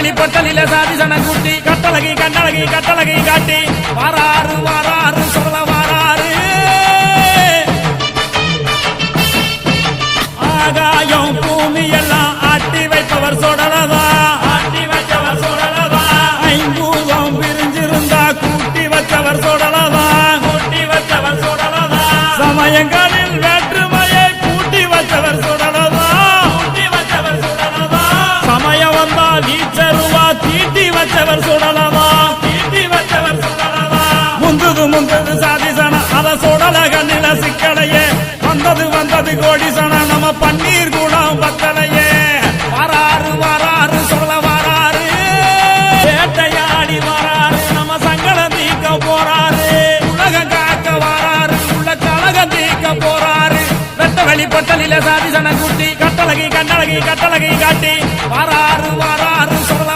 வெளிப்பட்டலில சாதி சன கூட்டி கட்டழகி கண்டழகி கட்டழகி காட்டி வாராறு வாராறு சொல்ல வாராறு ஆகாயம் பூமி எல்லாம் ஆட்டி வைப்பவர் சொடலதா ஆட்டி வைத்தவர் சொடலதா ஐம்பூதம் பிரிஞ்சிருந்தா கூட்டி வச்சவர் சொடலதா கூட்டி வச்சவர் சொடலதா சமயங்களில் வேற்றுமையை கூட்டி வச்சவர் சொடலதா கூட்டி வச்சவர் சொடலதா சமயம் வந்தால் ஈச்சருவா தீட்டி வச்சவர் சொடலதா தீட்டி வச்சவர் சொடலதா முந்தது முந்தது சாதிசன அத சொடல கண்ணில சிக்கலையே வந்தது வந்தது கோடிசன நம்ம பன்னீர் குணம் பத்தலையே வாராறு வாராறு சொல்ல வாராறு வேட்டையாடி வாராறு நம்ம சங்கடம் தீக்க போறாரு உலகம் காக்க வாராரு உள்ள கழகம் தீக்க போறாரு வெட்ட வெளிப்பட்டலில சாதி சன கூட்டி கட்டழகி கண்டழகி கட்டழகி காட்டி வாராறு வாராறு சொல்ல